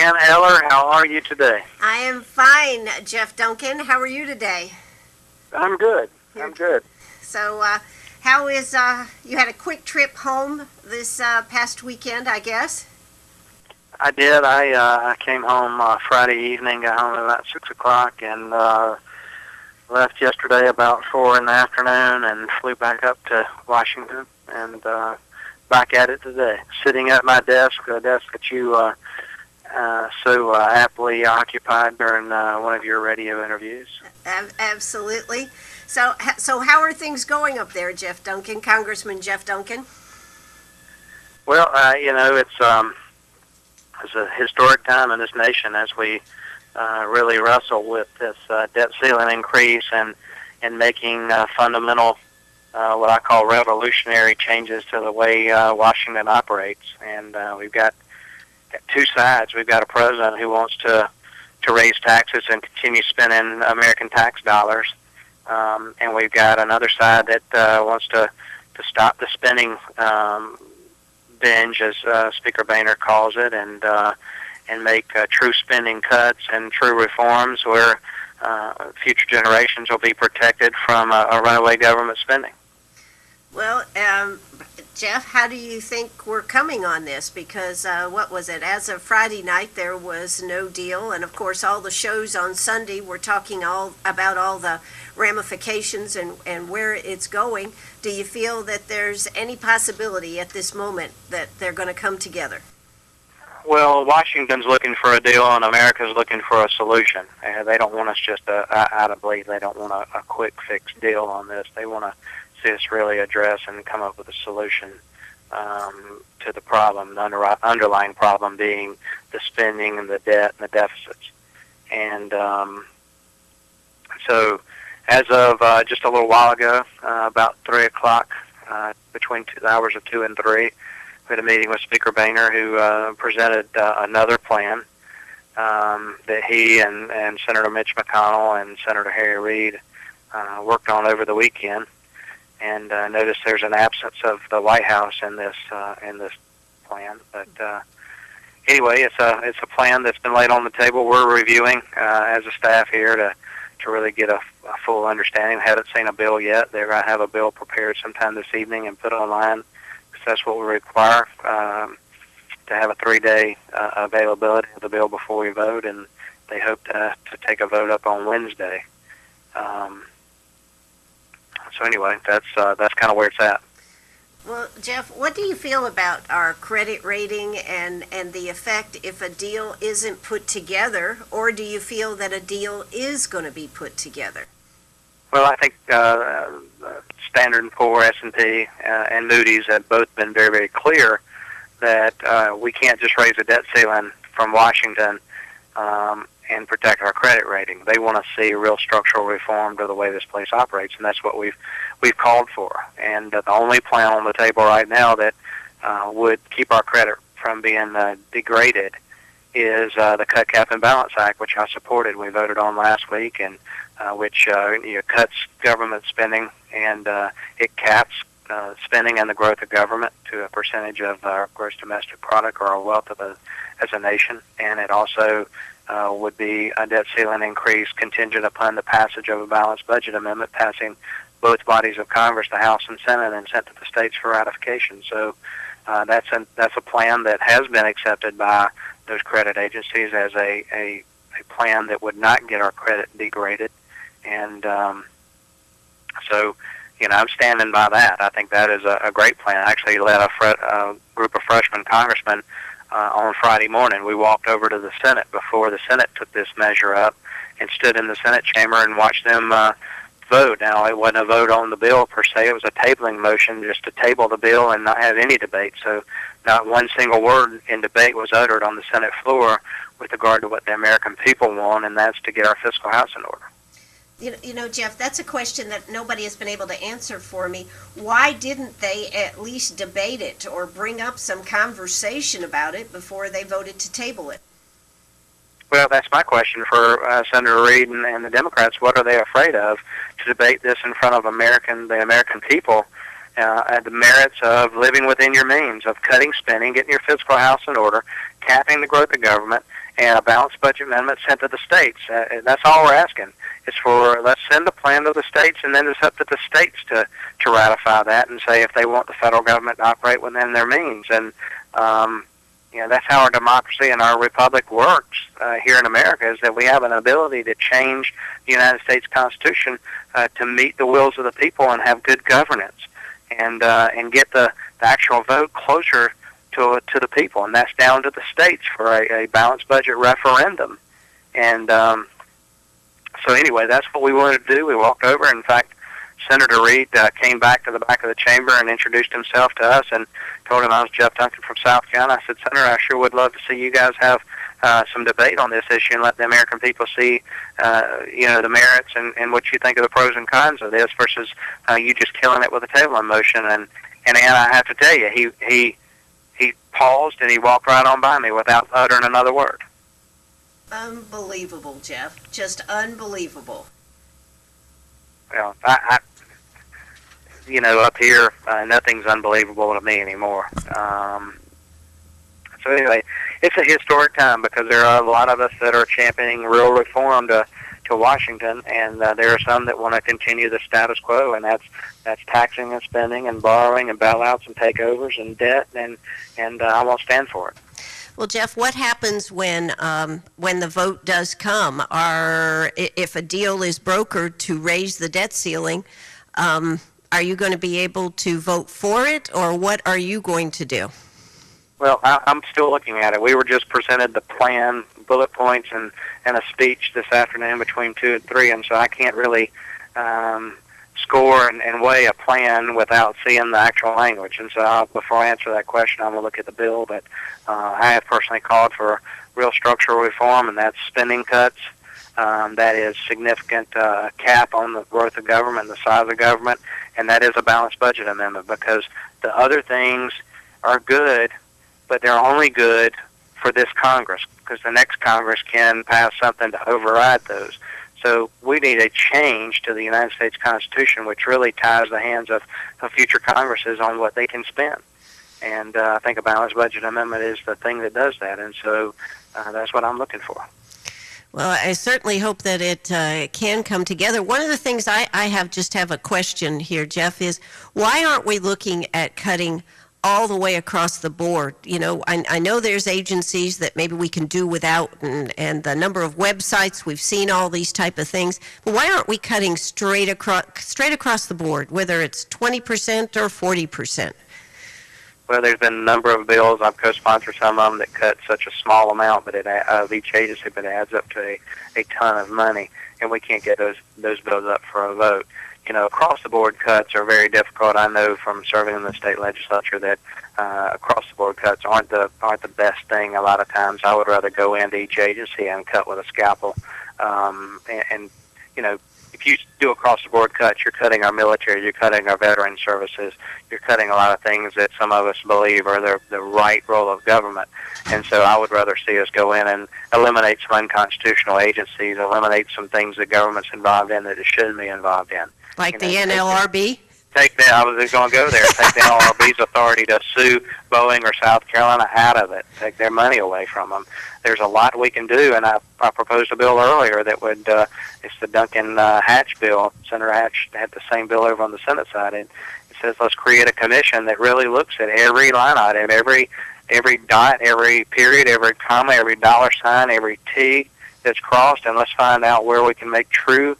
and Eller, how are you today? I am fine, Jeff Duncan. How are you today? I'm good. I'm good. So, how is, you had a quick trip home this past weekend, I guess? I did. I came home Friday evening, got home at about 6 o'clock, and left yesterday about 4 in the afternoon and flew back up to Washington and back at it today. Sitting at my desk, the desk that you so aptly occupied during one of your radio interviews. Absolutely. So how are things going up there, Jeff Duncan, Congressman Jeff Duncan? Well, it's a historic time in this nation as we really wrestle with this debt ceiling increase and making fundamental, what I call revolutionary changes to the way Washington operates. And we've got two sides. We've got a president who wants to raise taxes and continue spending American tax dollars. And we've got another side that wants to stop the spending binge, as Speaker Boehner calls it, and make true spending cuts and true reforms where future generations will be protected from a runaway government spending. Well, Jeff, how do you think we're coming on this? Because, what was it, as of Friday night there was no deal, and of course all the shows on Sunday were talking about all the ramifications and where it's going. Do you feel that there's any possibility at this moment that they're going to come together? Well, Washington's looking for a deal, and America's looking for a solution. They don't want us just out of bleed. They don't want a quick fix deal on this. They want to see us really address and come up with a solution to the problem, the underlying problem being the spending and the debt and the deficits. And so as of just a little while ago, about 3 o'clock, between the hours of 2 and 3, we had a meeting with Speaker Boehner, who presented another plan that he and Senator Mitch McConnell and Senator Harry Reid worked on over the weekend. And notice there's an absence of the White House in this plan. But anyway, it's a plan that's been laid on the table. We're reviewing as a staff here to really get a full understanding. We haven't seen a bill yet. They're going to have a bill prepared sometime this evening and put online, because that's what we require to have a 3-day availability of the bill before we vote. And they hope to take a vote up on Wednesday. So anyway, that's kind of where it's at. Well, Jeff, what do you feel about our credit rating and the effect if a deal isn't put together, or do you feel that a deal is going to be put together? Well, I think Standard & Poor's, S&P, and Moody's have both been very, very clear that we can't just raise a debt ceiling from Washington and protect our credit rating. They want to see real structural reform to the way this place operates, and that's what we've called for. And the only plan on the table right now that would keep our credit from being degraded is the Cut, Cap, and Balance Act, which I supported. We voted on last week, and which cuts government spending, and it caps spending and the growth of government to a percentage of our gross domestic product or our wealth as a nation. And it also would be a debt ceiling increase contingent upon the passage of a balanced budget amendment passing both bodies of Congress, the House and Senate, and sent to the states for ratification. So that's a plan that has been accepted by those credit agencies as a plan that would not get our credit degraded. And so, I'm standing by that. I think that is a great plan. I actually led a group of freshman congressmen on Friday morning. We walked over to the Senate before the Senate took this measure up and stood in the Senate chamber and watched them vote. Now, it wasn't a vote on the bill per se. It was a tabling motion just to table the bill and not have any debate. So not one single word in debate was uttered on the Senate floor with regard to what the American people want, and that's to get our fiscal house in order. Jeff, that's a question that nobody has been able to answer for me. Why didn't they at least debate it or bring up some conversation about it before they voted to table it? Well, that's my question for Senator Reid and the Democrats. What are they afraid of to debate this in front of the American people? The merits of living within your means, of cutting spending, getting your fiscal house in order, capping the growth of government, and a balanced budget amendment sent to the states. That's all we're asking. It's for, let's send a plan to the states, and then it's up to the states to ratify that and say if they want the federal government to operate within their means. And that's how our democracy and our republic works here in America, is that we have an ability to change the United States Constitution to meet the wills of the people and have good governance, and get the actual vote closer to the people, and that's down to the states for a balanced budget referendum. And so anyway, that's what we wanted to do. We walked over. In fact, Senator Reid came back to the back of the chamber and introduced himself to us and told him I was Jeff Duncan from South Carolina. I said, Senator, I sure would love to see you guys have some debate on this issue and let the American people see, the merits and what you think of the pros and cons of this versus you just killing it with a tabling motion. And I have to tell you, he paused and he walked right on by me without uttering another word. Unbelievable, Jeff. Just unbelievable. Well, I up here, nothing's unbelievable to me anymore. So anyway, it's a historic time because there are a lot of us that are championing real reform to Washington, and there are some that want to continue the status quo, and that's taxing and spending and borrowing and bailouts and takeovers and debt, and I won't stand for it. Well, Jeff, what happens when the vote does come? If a deal is brokered to raise the debt ceiling, are you going to be able to vote for it, or what are you going to do? Well, I'm still looking at it. We were just presented the plan, bullet points, and a speech this afternoon between 2 and 3, and so I can't really score and weigh a plan without seeing the actual language. And so before I answer that question, I'm going to look at the bill. But I have personally called for real structural reform, and that's spending cuts. That is significant cap on the growth of government and the size of government, and that is a balanced budget amendment, because the other things are good, but they're only good for this Congress, because the next Congress can pass something to override those. So we need a change to the United States Constitution, which really ties the hands of future Congresses on what they can spend. And I think a balanced budget amendment is the thing that does that, and so that's what I'm looking for. Well, I certainly hope that it can come together. One of the things I have a question here, Jeff, is why aren't we looking at cutting all the way across the board? I know there's agencies that maybe we can do without, and the number of websites, we've seen all these type of things. But why aren't we cutting straight across the board, whether it's 20% or 40%? Well, there's been a number of bills. I've co-sponsored some of them that cut such a small amount, but of each agency, but it adds up to a ton of money, and we can't get those bills up for a vote. Across-the-board cuts are very difficult. I know from serving in the state legislature that across-the-board cuts aren't the best thing. A lot of times, I would rather go into each agency and cut with a scalpel. If you do across-the-board cuts, you're cutting our military, you're cutting our veteran services, you're cutting a lot of things that some of us believe are the right role of government. And so I would rather see us go in and eliminate some unconstitutional agencies, eliminate some things that government's involved in that it shouldn't be involved in. Like the NLRB? I was going to go there. Take the NLRB's authority to sue Boeing or South Carolina out of it. Take their money away from them. There's a lot we can do, and I proposed a bill earlier that would, it's the Duncan Hatch bill. Senator Hatch had the same bill over on the Senate side, and it says let's create a commission that really looks at every line item, every dot, every period, every comma, every dollar sign, every T that's crossed, and let's find out where we can make true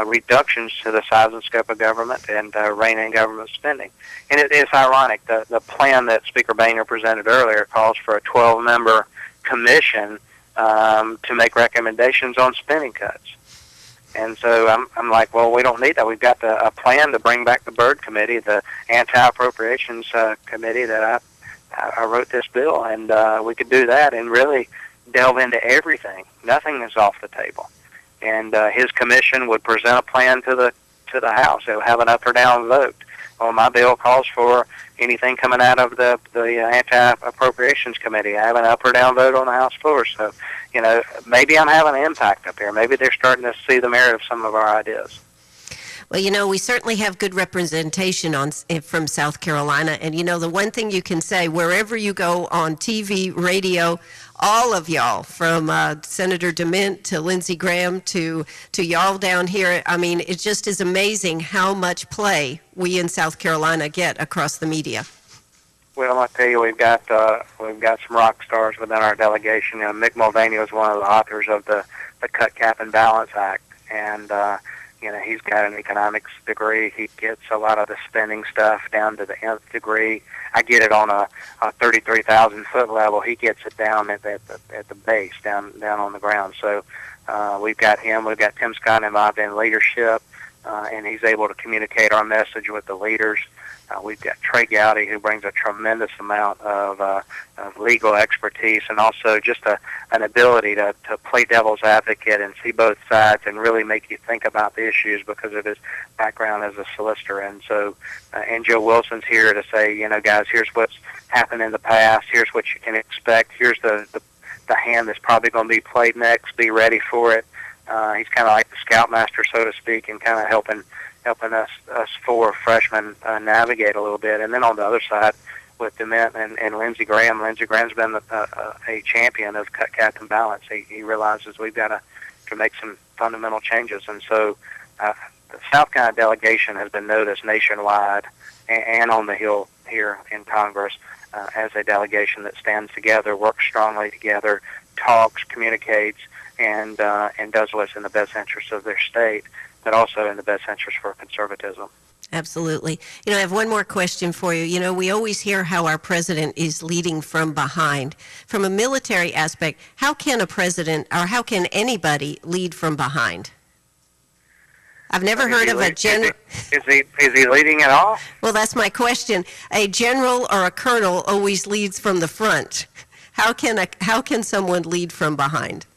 reductions to the size and scope of government and rein in government spending. And it is ironic, the plan that Speaker Boehner presented earlier calls for a 12-member commission to make recommendations on spending cuts. And so I'm like, well, we don't need that. We've got a plan to bring back the Byrd Committee, the Anti-Appropriations Committee that I wrote this bill, and we could do that and really delve into everything. Nothing is off the table. And his commission would present a plan to the House. It would have an up or down vote. Well, my bill calls for anything coming out of the Anti-Appropriations Committee. I have an up or down vote on the House floor. So, maybe I'm having an impact up here. Maybe they're starting to see the merit of some of our ideas. Well, we certainly have good representation from South Carolina. And, the one thing you can say, wherever you go on TV, radio, all of y'all, from Senator Dept to Lindsey Graham to y'all down here, I mean, it just is amazing how much play we in South Carolina get across the media. Well, I tell you, we've got some rock stars within our delegation. Mick Mulvaney was one of the authors of the Cut, Cap, and Balance Act, and he's got an economics degree. He gets a lot of the spending stuff down to the nth degree. I get it on a 33,000-foot level. He gets it down at the base, down on the ground. So we've got him. We've got Tim Scott involved in leadership, and he's able to communicate our message with the leaders. We've got Trey Gowdy, who brings a tremendous amount of legal expertise and also just an ability to play devil's advocate and see both sides and really make you think about the issues because of his background as a solicitor. And so, and Joe Wilson's here to say, guys, here's what's happened in the past. Here's what you can expect. Here's the hand that's probably going to be played next. Be ready for it. He's kind of like the scoutmaster, so to speak, and kind of helping us four freshmen navigate a little bit. And then on the other side with Dept and Lindsey Graham. Lindsey Graham's been a champion of cut, cap, and balance. He realizes we've got to make some fundamental changes. And so the South Carolina delegation has been noticed nationwide and on the Hill here in Congress as a delegation that stands together, works strongly together, talks, communicates, and does what's in the best interest of their state, but also in the best interest for conservatism. Absolutely. I have one more question for you. We always hear how our president is leading from behind. From a military aspect, how can a president or how can anybody lead from behind? I've never heard of a general. Is he leading at all? Well, that's my question. A general or a colonel always leads from the front. How can someone lead from behind?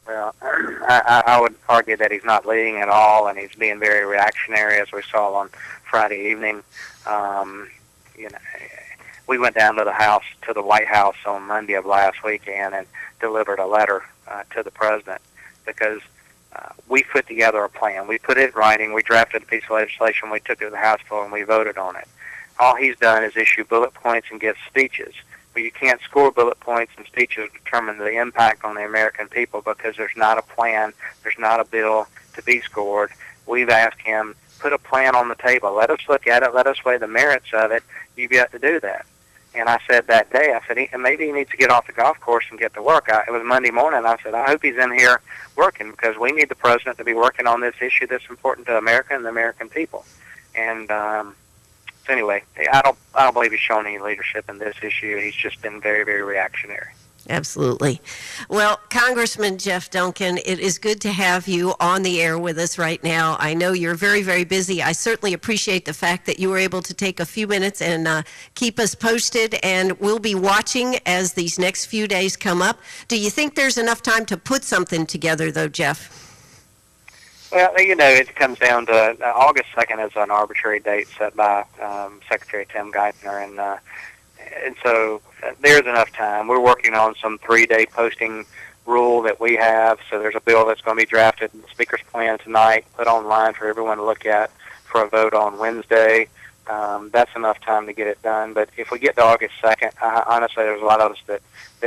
Well, I would argue that he's not leading at all, and he's being very reactionary, as we saw on Friday evening. We went down to the White House on Monday of last weekend and delivered a letter to the president because we put together a plan. We put it in writing. We drafted a piece of legislation. We took it to the House floor, and we voted on it. All he's done is issue bullet points and give speeches. But you can't score bullet points and speeches to determine the impact on the American people because there's not a plan, there's not a bill to be scored. We've asked him, put a plan on the table. Let us look at it. Let us weigh the merits of it. You've got to do that. And I said that day, maybe he needs to get off the golf course and get to work. It was Monday morning. I said, I hope he's in here working because we need the president to be working on this issue that's important to America and the American people. And anyway, I don't believe he's shown any leadership in this issue. He's just been very, very reactionary. Absolutely. Well, Congressman Jeff Duncan, it is good to have you on the air with us right now. I know you're very, very busy. I certainly appreciate the fact that you were able to take a few minutes and keep us posted, and we'll be watching as these next few days come up. Do you think there's enough time to put something together, though, Jeff? Well, it comes down to August 2nd is an arbitrary date set by Secretary Tim Geithner, and so there's enough time. We're working on some 3-day posting rule that we have, so there's a bill that's going to be drafted in the Speaker's plan tonight, put online for everyone to look at for a vote on Wednesday. That's enough time to get it done, but if we get to August 2nd, honestly, there's a lot of us that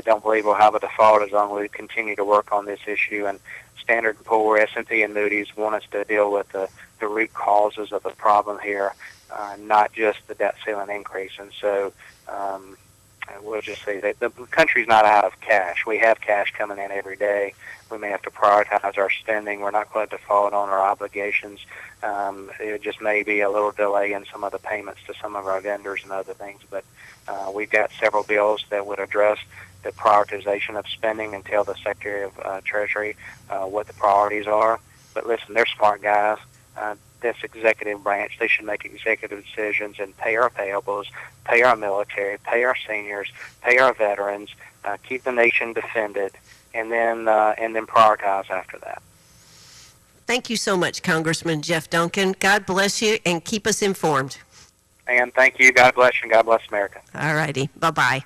don't believe we'll have a default as long as we continue to work on this issue, and Standard & Poor's, S&P, and Moody's want us to deal with the root causes of the problem here, not just the debt ceiling increase. And so we'll just say that the country's not out of cash. We have cash coming in every day. We may have to prioritize our spending. We're not going to default on our obligations. It just may be a little delay in some of the payments to some of our vendors and other things. But we've got several bills that would address the prioritization of spending and tell the Secretary of Treasury what the priorities are. But listen, they're smart guys. This executive branch, they should make executive decisions and pay our payables, pay our military, pay our seniors, pay our veterans, keep the nation defended, and then prioritize after that. Thank you so much, Congressman Jeff Duncan. God bless you, and keep us informed. And thank you. God bless you, and God bless America. All righty. Bye-bye.